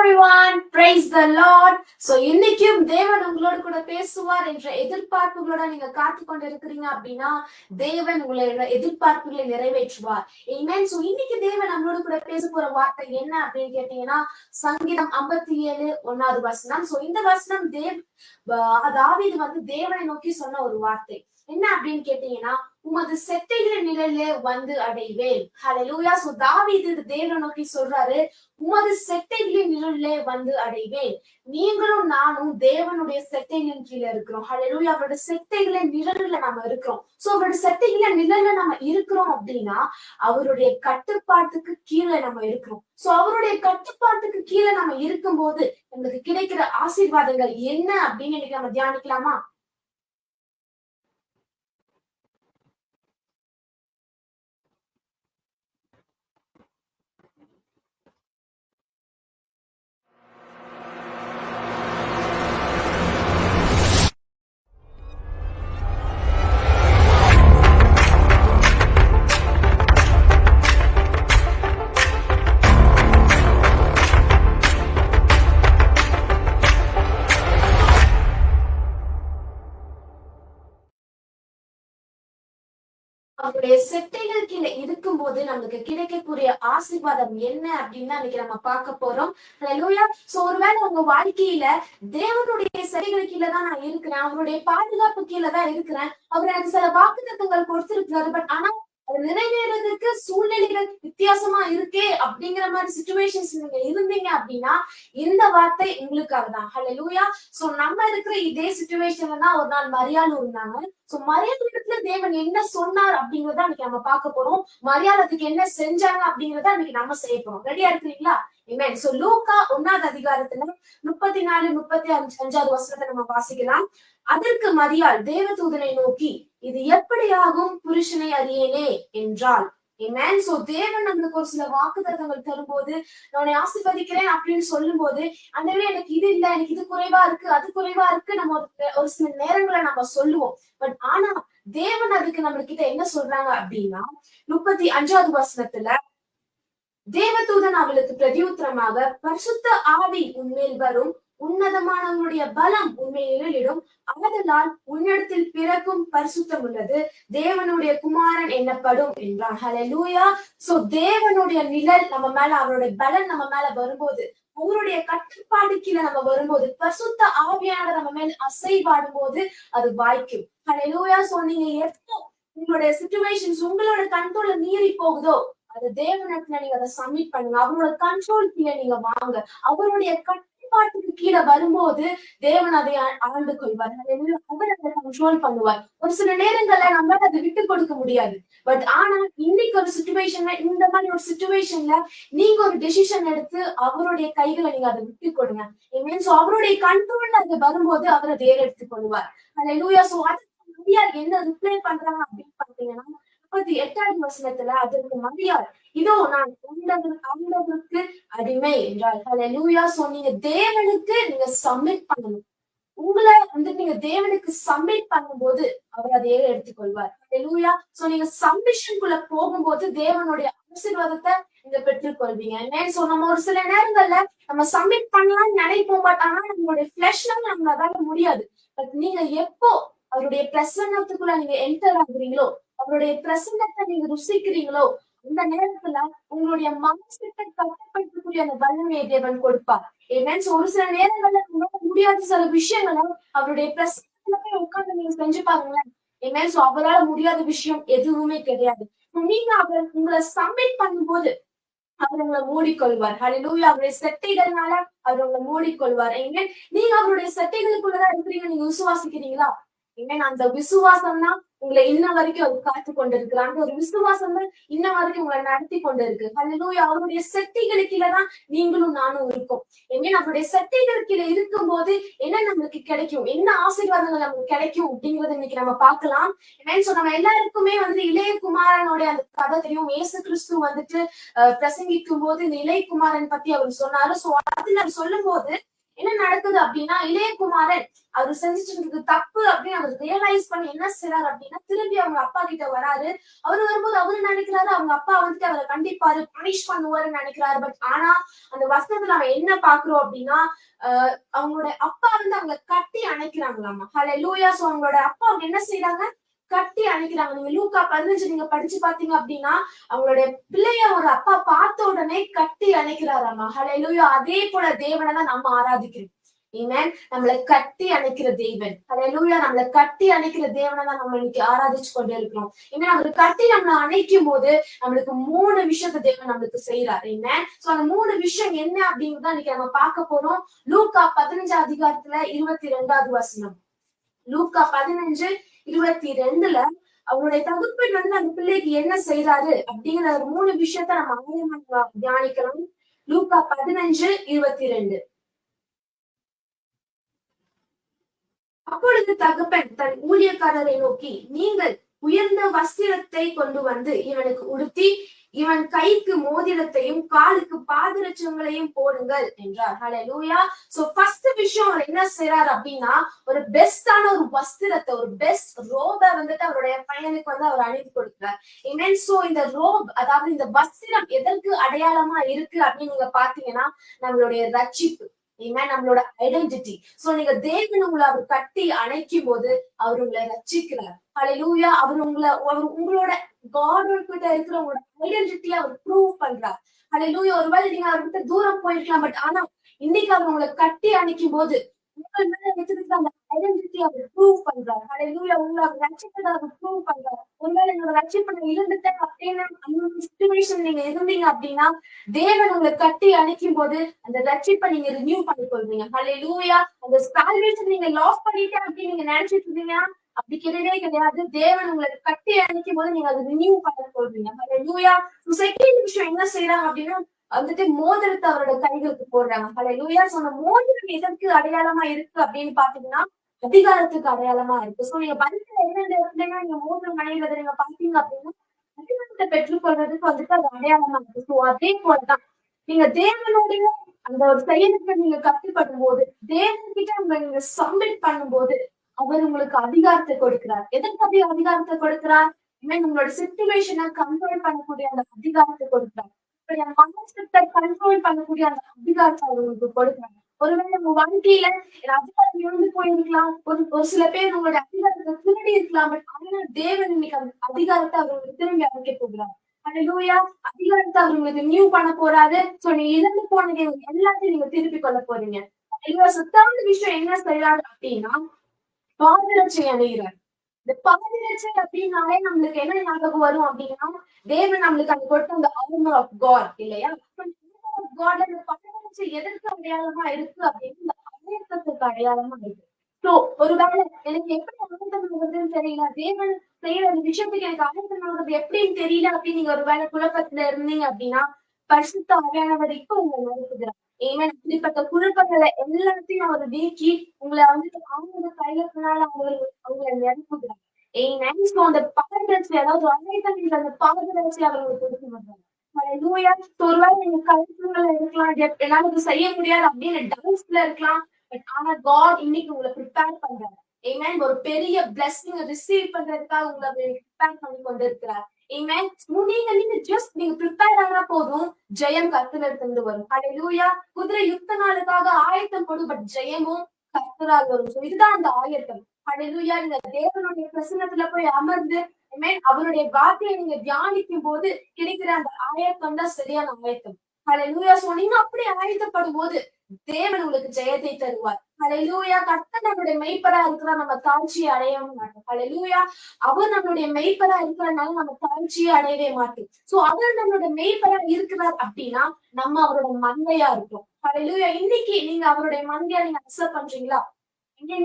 everyone, praise the Lord. So இன்னைக்கும் தேவன் உங்களோட கூட பேசுவார் என்ற எதிர்பார்ப்புகளோட நீங்க காத்து கொண்டு இருக்கிறீங்க அப்படின்னா தேவன் உங்களோட எதிர்பார்ப்புகளை நிறைவேற்றுவார். Amen. So இன்னைக்கு தேவன் நம்மளோட கூட பேச போற வார்த்தை என்ன அப்படின்னு கேட்டீங்கன்னா சங்கீதம் 57:1 வசனம். So இந்த வசனம் தாவீது தேவனை நோக்கி சொன்ன ஒரு வார்த்தை என்ன அப்படின்னு கேட்டீங்கன்னா உமது செட்டைகளின் நிழலே வந்து அடைவேன். ஹல்லேலூயா. சோ தாவீது தேவனை நோக்கி சொல்றாரு, உமது செட்டைகளின் நிழலே வந்து அடைவேன். நீங்களும் நானும் தேவனுடைய செட்டைகளின் கீழே இருக்கிறோம். ஹல்லேலூயா. அவருடைய செட்டைகளின் நிழல்ல நம்ம இருக்கிறோம். சோ அவருடைய செட்டைகளின் நிழல்ல நம்ம இருக்கிறோம் அப்படின்னா அவருடைய கட்டுப்பாட்டுக்கு கீழே நம்ம இருக்கிறோம். சோ அவருடைய கட்டுப்பாட்டுக்கு கீழே நம்ம இருக்கும் போது நமக்கு கிடைக்கிற ஆசீர்வாதங்கள் என்ன அப்படின்னு இன்னைக்கு நம்ம தியானிக்கலாமா? அவருடைய செட்டைகள் கீழே இருக்கும் போது நமக்கு கிடைக்கக்கூடிய ஆசீர்வாதம் என்ன அப்படின்னு இன்னைக்கு நம்ம பார்க்க போறோம். ஹல்லேலூயா. சோ ஒருவேளை உங்க வாழ்க்கையில தேவனுடைய செட்டைகள் கீழே தான் நான் இருக்கிறேன், அவருடைய பாதுகாப்பு கீழே தான் இருக்கிறேன், அவர் எனக்கு சில வாக்குத்தத்தங்கள் கொடுத்திருக்கிறாரு, பட் ஆனா அது நிறைவேறதுக்கு சூழ்நிலைகள் வித்தியாசமா இருக்கே அப்படிங்கிற மாதிரி சிச்சுவேஷன்ஸ் நீங்க இருந்தீங்க அப்படின்னா இந்த வார்த்தை உங்களுக்காக தான். ஹல்லேலூயா. சோ நம்ம இருக்கிற இதே சிச்சுவேஷன்ல தான் ஒரு நாள் மரியாள் இருந்தாங்க. சோ மரியாள் இடத்துல தேவன் என்ன சொன்னார் அப்படிங்கறத இன்னைக்கு நம்ம பார்க்க போறோம். மரியாளுக்கு என்ன செஞ்சாங்க அப்படிங்கறத இன்னைக்கு நம்ம செய்ய போறோம். ரெடியா இருக்கிறீங்களா? Amen. So லூக்கா 1ஆவது அதிகாரத்துல 34-35 வசனத்தை நம்ம வாசிக்கலாம். அதற்கு மரியாள் தேவதூதனை நோக்கி, இது எப்படியாகும், புருஷனை அறியேனே என்றாள். Amen. So தேவன் நம்மளுக்கு ஒரு சில வாக்குத்தத்தங்கள் தரும்போது நான் ஆசீர்வதிக்கிறேன் அப்படின்னு சொல்லும் போது அந்த எனக்கு இது இல்ல, எனக்கு இது குறைவா இருக்கு, அது குறைவா இருக்கு, நம்ம ஒரு சில நேரங்களை நம்ம சொல்லுவோம். பட் ஆனா தேவன் அதுக்கு நம்ம கிட்ட என்ன சொல்றாங்க அப்படின்னா 35வது வசனத்துல தேவதூதன் அவளுக்கு பிரதியுத்தரமாக, பரிசுத்த ஆவி உன்மேல் வரும், உன்னதமானவருடைய பலம் உண்மையிலும் ஆதலால் உன்னிடத்தில் பிறக்கும் பரிசுத்தம் உள்ளது, தேவனுடைய குமாரன் என்னப்படும் என்றான். ஹல்லேலூயா. சோ தேவனுடைய நிழல் நம்ம மேல, அவருடைய பலன் நம்ம மேல வரும்போது, அவருடைய கட்டுப்பாடு கீழே நம்ம வரும்போது, பரிசுத்த ஆவியானவர் நம்ம மேல அசைவாடும் போது அது வாய்க்கும். ஹல்லேலூயா. சோ நீங்க எப்போ உங்களுடைய சிச்சுவேஷன்ஸ் உங்களோட கண்ட்ரோல்ல மீறி போகுதோ அது தேவனிடத்துல நீங்க அதை சப்மிட் பண்ணுங்க. அவரோட கண்ட்ரோல் கீழே நீங்க வாங்க. அவருடைய கட்டுப்பாட்டுக்கு கீழே வரும்போது தேவன் அதை ஆண்டு கொள்வார். அவர் அதை கண்ட்ரோல் பண்ணுவார். ஒரு சில நேரங்கள்ல நம்மளால அதை விட்டு கொடுக்க முடியாது. பட் ஆனா இன்னைக்கு ஒரு சிச்சுவேஷன்ல, இந்த மாதிரி ஒரு சிச்சுவேஷன்ல நீங்க ஒரு டெசிஷன் எடுத்து அவருடைய கைகளை நீங்க அதை விட்டு கொடுங்க. மீன்ஸ் அவருடைய கண்ட்ரோல்ல அது வரும்போது அவர் அதை எடுத்துக் கொள்வார். ஹல்லேலூயா. சோ அதுக்கு என்ன ரிப்ளை பண்றாங்க அப்படின்னு பாத்தீங்கன்னா 38வது வசனத்துல அதற்கு மரியாள், இதோ நான் ஆண்டவருக்கு அடிமை என்றாள். ஹல்லேலூயா. சோ நீங்க தேவனுக்கு நீங்க சப்மிட் பண்ணணும். உங்களை நீங்க தேவனுக்கு சப்மிட் பண்ணும்போது அவர் அதையே எடுத்துக்கொள்வார். ஹல்லேலூயா. சோ நீங்க சப்மிஷனுக்குள்ள போகும்போது தேவனுடைய ஆசீர்வாதத்தை நீங்க பெற்றுக்கொள்வீங்க. சோ நம்ம ஒரு சில நேரங்கள்ல நம்ம சப்மிட் பண்ணலாம்னு நினைப்போம், பட் ஆனா நம்மளுடைய ஃபிளஷ்னால நம்மளால முடியாது. பட் நீங்க எப்போ அவருடைய பிரசன்னத்துக்குள்ள நீங்க என்டர் ஆகுறீங்களோ, அவருடைய பிரசன்னத்தை நீங்க ருசிக்கிறீங்களோ, அந்த நேரத்துல உங்களுடைய மனசுக்கு கட்டப்படுத்தக்கூடிய அந்த வல்லமையை தேவன் கொடுப்பார். ஏன்னா ஒரு சில நேரங்கள்ல உங்களால முடியாத சில விஷயங்களை அவருடைய பிரசன்னத்துல போய் உட்கார்ந்து நீங்க செஞ்சு பாருங்களேன். ஏன்னா அவரால முடியாத விஷயம் எதுவுமே கிடையாது. நீங்க அவர் உங்களை சப்மிட் பண்ணும்போது அவர் உங்களை மூடிக்கொள்வார். ஹல்லேலூயா. அவருடைய செட்டைகள்னால அவர் உங்களை மூடிக்கொள்வார். ஏன்னா நீங்க அவருடைய செட்டைகளுக்குள்ளதான் இருக்கிறீங்க. நீங்க விசுவாசிக்கிறீங்களா? ஏன்னா அந்த விசுவாசம் தான் உங்களை இன்ன வரைக்கும் அவர் காத்து கொண்டிருக்கு. அந்த ஒரு விசுவாசம் தான் இன்ன வரைக்கும் உங்களை நடத்தி கொண்டு இருக்கு. ஹல்லேலூயா. அவருடைய செட்டைகளுக்குள்ளதான் நீங்களும் நானும் இருக்கோம். ஏன்னா அவருடைய செட்டைகளுக்குள்ள இருக்கும் போது என்ன நம்மளுக்கு கிடைக்கும், என்ன ஆசீர்வாதங்கள் நமக்கு கிடைக்கும் அப்படிங்கறத இன்னைக்கு நம்ம பார்க்கலாம். ஏன்னா நம்ம எல்லாருக்குமே இளைய குமாரனுடைய அந்த கதை தெரியும். இயேசு கிறிஸ்து பிரசங்கிக்கும் போது இந்த இளைய குமாரன் பத்தி அவர் சொன்னாரு. சோ அதுல சொல்லும் போது என்ன நடக்குது அப்படின்னா, இளையகுமாரன் அவர் செஞ்சுட்டு தப்பு அப்படின்னு அவர் ரியலைஸ் பண்ணி என்ன செய்றாரு அப்படின்னா, திரும்பி அவங்க அப்பா கிட்ட வராரு. அவரு வரும்போது அவரு நினைக்கிறாரு அவங்க அப்பா வந்துட்டு அவரை கண்டிப்பாரு, பனிஷ் பண்ணுவாருன்னு நினைக்கிறாரு. பட் ஆனா அந்த வசனத்துல நம்ம என்ன பாக்குறோம் அப்படின்னா, அவங்களோட அப்பா வந்து அவங்களை கட்டி அணைக்கிறாங்களாமா. ஹல்லேலூயா. சோ அவங்களோட அப்பா அவங்க என்ன செய்யறாங்க, கட்டி அணைக்கிறாங்க. நீங்க லூக்கா 15 நீங்க படிச்சு பாத்தீங்க அப்படின்னா, அவங்களுடைய பிள்ளைய ஒரு அப்பா பார்த்த உடனே கட்டி அணைக்கிறாராமா. ஹல்லேலூயா. அதே போல தேவனை தான் நம்ம ஆராதிக்கிறோம். ஆமென். நம்மளை கட்டி அணைக்கிற தேவன். ஹல்லேலூயா. நம்மளை கட்டி அணைக்கிற தேவனை தான் நம்ம இன்னைக்கு ஆராதிச்சு கொண்டே இருக்கிறோம். ஆமென். அவர் கட்டி நம்மளை அணைக்கும் போது நம்மளுக்கு 3 விஷயத்த தேவன் நம்மளுக்கு செய்யறாரு. ஆமென். சோ அந்த 3 விஷயம் என்ன அப்படிங்கறத இன்னைக்கு நம்ம பார்க்க போறோம். லூக்கா 15 அதிகாரத்துல 22வது வசனம். லூக்கா 15:22 அவருடைய தகுப்பன் வந்து அந்த பிள்ளைக்கு என்ன செய்யறாரு அப்படிங்கிற 3 விஷயத்த நம்ம ஆழமா தியானிக்கலாம். லூக்கா 15:22. அப்பொழுது தகப்பன் தன் ஊழியக்காரரை நோக்கி, நீங்கள் உயர்ந்த வஸ்திரத்தை கொண்டு வந்து இவனுக்கு உடுத்தி இவன் கைக்கு மோதிரத்தையும் காலுக்கு பாதரட்சங்களையும் போடுங்கள் என்றார். ஹல்லேலூயா. சோ ஃபர்ஸ்ட் விஷயம் அவர் என்ன செய்யறாரு அப்படின்னா, ஒரு பெஸ்டான ஒரு வஸ்திரத்தை, ஒரு பெஸ்ட் ரோப வந்துட்டு அவருடைய பையனுக்கு வந்து அவர் அணிந்து கொடுக்கிறார். ஆமென். சோ இந்த ரோப், அதாவது இந்த வஸ்திரம் எதற்கு அடையாளமா இருக்கு அப்படின்னு நீங்க பாத்தீங்கன்னா, நம்மளுடைய ரட்சிப்பு. ஆமென். நம்மளோட ஐடென்டிட்டி. சோ நீங்க தேவன் உங்களை அவர் கட்டி அணைக்கும் போது அவர் உங்களை ரட்சிக்கிறார். ஹல்லேலூயா. அவர் உங்களோட காட் கிட்ட இருக்கிற உங்களோட ஐடென்டிட்டியை அவர் ப்ரூவ் பண்றார். ஹல்லேலூயா. ஒருவேளை நீங்க அவர்கிட்ட தூரம் போயிருக்கலாம், பட் ஆனா இன்னைக்கு அவர் உங்களை கட்டி அணைக்கும் போது உங்கள் மேல வச்சிருக்க அந்த ஐடென்டிட்டி அவர் ப்ரூவ் பண்றார். ஹல்லேலூயா. உங்களை அவர் ரட்சிப்பதை அவர் ப்ரூவ் பண்றார். ஒருவேளை என்னோட ரட்சிப்பை நான் இழந்துட்டேன் அப்படின்னு அந்த சிச்சுவேஷன் நீங்க இருந்தீங்க அப்படின்னா, தேவன் உங்களை கட்டி அணைக்கும் போது அந்த ரட்சிப்பை நீங்க ரினியூ பண்ணி கொள்வீங்க. ஹல்லேலூயா. அந்த சால்வேஷன் நீங்க லாஸ் பண்ணிட்டேன் அப்படின்னு நீங்க நினைச்சிட்டு இருந்தீங்கன்னா, அப்படி கிடையவே கிடையாது. தேவன் உங்களை கட்டி அணைக்கும் போது நீங்க அதை ரினியூ பண்ண சொல்றீங்க. ஹல்லேலூயா. செகண்ட் விஷயம் என்ன செய்யறாங்க அப்படின்னா, வந்துட்டு மோதிரத்தை அவரோட கைகளுக்கு போடுறாங்க. ஹல்லேலூயா. சோ அந்த மோதிரம் எதற்கு அடையாளமா இருக்கு அப்படின்னு பாத்தீங்கன்னா, அதிகாரத்துக்கு அடையாளமா இருக்கு. சோ நீங்க பைபிள்ல எந்தெந்த இடத்துலயும் நீங்க மோதிரம் அணிவதை நீங்க பாத்தீங்க அப்படின்னா, அதிகாரத்தை பெற்றுக்கொள்றதுக்கு வந்துட்டு அது அடையாளமா இருக்கு. சோ அதே போலதான் நீங்க தேவனுடைய அந்த ஒரு செயலுக்கு நீங்க கட்டுப்படும் போது, தேவன்கிட்ட நீங்க சப்மிட் பண்ணும்போது அவர் உங்களுக்கு அதிகாரத்தை கொடுக்கிறார். எதற்கு அதிகாரத்தை கொடுக்கிறார்? உங்களோட சிச்சுவேஷனை கண்ட்ரோல் பண்ணக்கூடிய அந்த அதிகாரத்தை கொடுக்கிறார். மனசத்தை கண்ட்ரோல் பண்ணக்கூடிய அந்த அதிகாரத்தை அவர் உங்களுக்கு கொடுக்கிறார். ஒருவேளை உங்க வாழ்க்கையில அதிகாரம் இழந்து போயிருக்கலாம். ஒரு சில பேர் உங்களுடைய அதிகாரத்தை திருடி இருக்கலாம். பட் ஆனா தேவன் இன்னைக்கு அந்த அதிகாரத்தை அவங்களுக்கு திரும்பி அழைக்க போகிறார். ஹல்லேலூயா. அதிகாரத்தை அவர் உங்களுக்கு நியூ பண்ண போறாரு. சோ நீங்க இழந்து போனது எல்லாத்தையும் நீங்க திருப்பி கொள்ள போறீங்க. சுத்தாந்த விஷயம் என்ன செய்யறாரு அப்படின்னா, பாதரட்சை அணிகிறார். இந்த பாதரட்சை அப்படின்னாலே நம்மளுக்கு என்ன ஞாபகம் வரும் அப்படின்னா, தேவன் நம்மளுக்கு அங்க கொடுத்த அந்த ஆர்மர் ஆஃப் காட் இல்லையா? காட்ல இந்த பாதரட்சை எதற்கு அடையாளமா இருக்கு அப்படின்னு இந்த ஆயத்தத்துக்கு அடையாளமா இருக்கு. சோ ஒருவேளை எனக்கு எப்படி ஆயத்தம் ஆகுதுன்னு தெரியல, தேவன் செய்யற அந்த விஷயத்துக்கு எனக்கு ஆயத்தம் ஆகுறது எப்படின்னு தெரியல அப்படின்னு நீங்க ஒரு வேலை குழப்பத்துல இருந்தீங்க அப்படின்னா, பரிசுத்த ஆவியானவர் இப்ப உங்களை நடத்துகிறார். ஏன்னா இப்படிப்பட்ட குழப்பங்களை எல்லாத்தையும் அவர் நீக்கி உங்களை வந்துட்டு அவங்க கையினால அவங்களை நிரப்புகிறார். அந்த பாதரட்சி, அதாவது அனைத்து அந்த பாதரட்சி அவர்களுக்கு கொடுத்து வந்தாங்க. ஒருவேளை நீங்க கருத்துங்களை இருக்கலாம், என்னால இது செய்ய முடியாது அப்படின்னு டவுட்ஸ்ல இருக்கலாம். பட் ஆனா காட் இன்னைக்கு உங்களை ப்ரிப்பேர் பண்றாரு. ஏமேன். ஒரு பெரிய பிளெஸிங் ரிசீவ் பண்றதுக்காக உங்களை ப்ரிப்பேர் பண்ணி கொண்டு இருக்கிறார். ஏமேன். நீங்க ஜஸ்ட் நீங்க ப்ரிப்பேர் ஆனா போதும், ஜெயம் கர்த்தரிடமிருந்து வரும். ஹல்லேலூயா. குதிரை யுத்த நாளுக்காக ஆயத்தம் போடும், பட் ஜெயமும் கர்த்தரால் வரும். இதுதான் அந்த ஆயத்தம். ஹல்லேலூயா. நீங்க தேவனுடைய பிரசன்னத்துல போய் அமர்ந்து அவருடைய வார்த்தையை நீங்க தியானிக்கும் போது கிடைக்கிற அந்த ஆயத்தம் தான் சரியான ஆயத்தம். ஹல்லேலூயா. சோ நீங்க அப்படி ஆயத்தப்படும் போது தேவன் உங்களுக்கு ஜெயத்தை தருவார். ஹல்லேலூயா. கர்த்தர் நம்மளுடைய மெய்ப்பரா இருக்கிற நம்ம தாழ்ச்சியை அடையவும் மாட்டோம். ஹல்லேலூயா. அவர் நம்மளுடைய மெய்ப்பரா இருக்கிறனால நம்ம தாழ்ச்சியை அடையவே மாட்டோம். சோ அவர் நம்மளுடைய மெய்ப்பரா இருக்கிறார் அப்படின்னா நம்ம அவரோட மந்தையா இருக்கோம். ஹல்லேலூயா. இன்னைக்கு நீங்க அவருடைய மந்தையா நீங்க அக்செப்ட் பண்றீங்களா?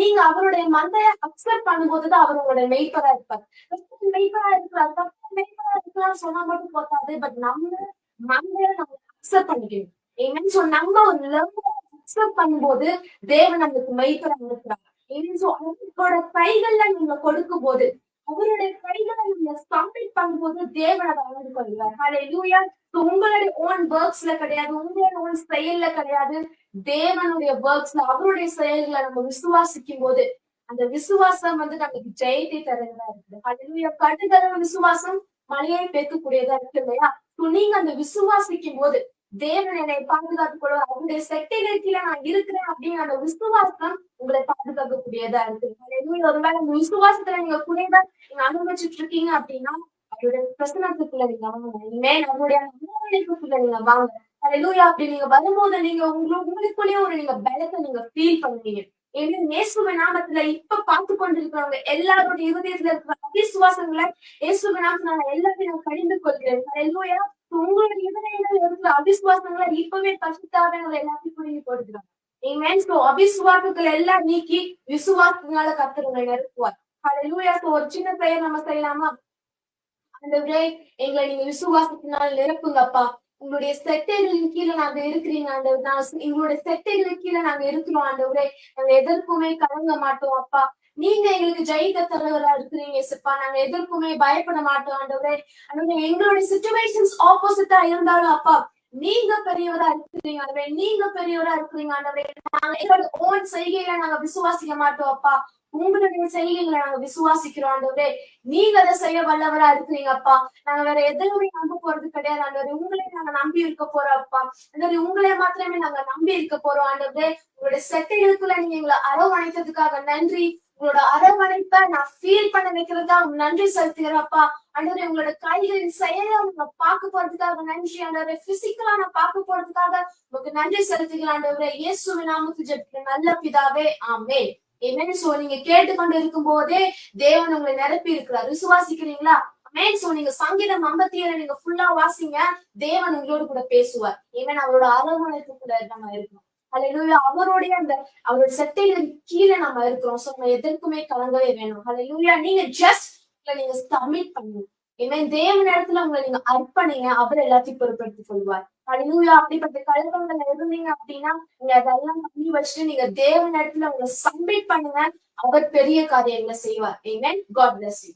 நீங்க அவருடைய மந்தைய அக்செப்ட் பண்ணும்போதுதான் அவர் உங்களுடைய மெய்ப்பரா இருப்பார். மெய்ப்பரா இருக்கிறார், மெய்ப்பரா இருக்கிறான்னு சொன்னா மட்டும் போதாது. பட் நம்ம மந்தைய நம்ம அக்செப்ட் பண்ணிக்கணும். ஏன்னு சோ நம்ம ஒரு லெவல் அக்செப்ட் பண்ணும்போது தேவன் நம்மளுக்கு மெய்ப்பரா இருக்கிறார். ஏன்னு சோ அவரோட கைகள்ல நீங்க கொடுக்கும் போது அவருடைய கைகளை நீங்க சப்மிட் பண்ணும்போது தேவன் அதை அறிந்து கொள்கிறார். ஹalleluya. உங்களுடைய ஓன் ஒர்க்ஸ்ல கிடையாது, உங்களுடைய ஓன் செயல்ல கிடையாது, தேவனுடைய ஒர்க்ஸ்ல அவருடைய செயல்களை நம்ம விசுவாசிக்கும் போது அந்த விசுவாசம் நமக்கு ஜெயத்தை தருகிறதா இருக்குது. ஹalleluya. கடுகளவு விசுவாசம் மலையை பெருக்கக்கூடியதா இருக்கு இல்லையா? நீங்க அந்த விசுவாசிக்கும் போது தேவன் என்னை பாதுகாத்துக் கொள்ள அவருடைய செட்டைகள் கீழே நான் இருக்கிறேன் அப்படின்னு அந்த விசுவாசம் உங்களை பாதுகாக்கக்கூடியதா இருக்கு. ஒருவேளை அந்த விசுவாசத்துல நீங்க குறைவா நீங்க அனுபவிச்சுட்டு இருக்கீங்க அப்படின்னா அவருடைய பிரசனத்துக்குள்ள நீங்க வாங்க. இனிமேல் அவருடைய அனுபவத்துக்குள்ள நீங்க வாங்க. ஹalleluya. அப்படி நீங்க வரும்போது நீங்க உங்களுக்குள்ளேயே ஒரு நீங்க பலத்தை நீங்க ஃபீல் பண்ணுவீங்க. ஏன்னா இயேசுவின் நாமத்துல இப்ப பார்த்து கொண்டிருக்கிறவங்க எல்லாருடைய இருதயத்துல இருக்கிற அவிசுவாசங்களை இயேசுவின் நாமத்துல நான் எல்லாத்தையும் நான் கடிந்து கொள்கிறேன். ஹalleluya. உங்களுடைய இதயங்கள் இருக்கிற அவிசுவாசங்களை இப்பவே பரிசுத்தாவே எல்லாத்தையும் புரிஞ்சு போடுகிறாங்க. ஆமென். சோ அவிசுவாசங்களை எல்லாம் நீக்கி விசுவாசத்தினால கர்த்தர் உங்களை நிரப்புவார். ஹalleluya. சோ ஒரு சின்ன பெயர் நம்ம செய்யலாமா? ஆண்டவரே, எங்களை நீங்க விசுவாசத்தினால் நிரப்புங்கப்பா. உங்களுடைய செட்டைகளின் கீழே நாங்க இருக்கிறீங்க ஆண்டவர். எங்களுடைய செட்டைகளின் கீழே நாங்க இருக்கிறோம் ஆண்டவரே. நாங்க எதற்குமே கலங்க மாட்டோம் அப்பா. நீங்க எங்களுக்கு ஜெயித்த தலைவரா இருக்கிறீங்க சிப்பா. நாங்க எதற்குமே பயப்பட மாட்டோம் ஆண்டவரே. எங்களுடைய சிச்சுவேஷன்ஸ் ஆப்போசிட்டா இருந்தாலும் அப்பா நீங்க பெரியவரா இருக்கிறீங்க ஆண்டவரே. நீங்க பெரியவரா இருக்கிறீங்க ஆண்டவரே. நாங்க எங்களோட ஓன் செய்கையில நாங்க விசுவாசிக்க மாட்டோம் அப்பா. உங்களுடைய செய்கைகளை நாங்க விசுவாசிக்கிறோம் ஆண்டவரே. நீங்க அதை செய்ய வல்லவரா இருக்கிறீங்க அப்பா. நாங்க வேற எதுவுமே நம்ப போறது கிடையாது ஆண்டவரே. உங்களே நாங்க நம்பி இருக்க போறோம் அப்பா. ஆண்டவரே உங்களே மாத்திரமே நாங்க நம்பி இருக்க போறோம் ஆண்டவரே. உங்களுடைய செட்டைகளுக்குள்ள நீங்க எங்களை அரவணைத்ததுக்காக நன்றி. உங்களோட அரவணைப்பை நான் ஃபீல் பண்ண வைக்கிறதா நன்றி செலுத்துகிறப்பா. ஆண்டவரே உங்களோட கைகளின் செயலை உங்க பார்க்க போறதுக்காக நன்றி ஆண்டவரே. பிசிக்கலா நான் பார்க்க போறதுக்காக உங்களுக்கு நன்றி செலுத்துகிறேன் ஆண்டவரே. இயேசுவின் நாமத்தில் ஜெபிக்கிறேன் நல்ல பிதாவே, ஆமென். ஆமென். சோ நீங்க கேட்டுக்கொண்டு இருக்கும் போதே தேவன் உங்களை நிரப்பி இருக்கிறார். விசுவாசிக்கிறீங்களா? ஆமென். சோ நீங்க சங்கீதம் 57 நீங்க ஃபுல்லா வாசிங்க. தேவன் உங்களோடு கூட பேசுவார். ஆமென். அவரோட அரவணைப்புக்குள்ள நம்ம இருக்கோம். ஹalleluya. அவருடைய அவரோட செட்டைகளின் கீழே நம்ம இருக்கிறோம். சோ நம்ம எதற்குமே கலங்கவே வேணும். ஹalleluya. நீங்க ஜஸ்ட் நீங்க சப்மிட் பண்ணுங்க. ஆமென். தேவன் இடத்துல உங்களை நீங்க அர்ப்பணிங்க. அவர் எல்லாத்தையும் பொறுப்பெடுத்துக் கொள்வார். ஹalleluya. அப்படிப்பட்ட கலக்கங்கள்ல இருந்தீங்க அப்படின்னா நீங்க அதெல்லாம் பண்ணி வச்சுட்டு நீங்க தேவன் இடத்துல உங்களை சப்மிட் பண்ணுங்க. அவர் பெரிய காரியங்களை செய்வார். ஆமென். God bless you.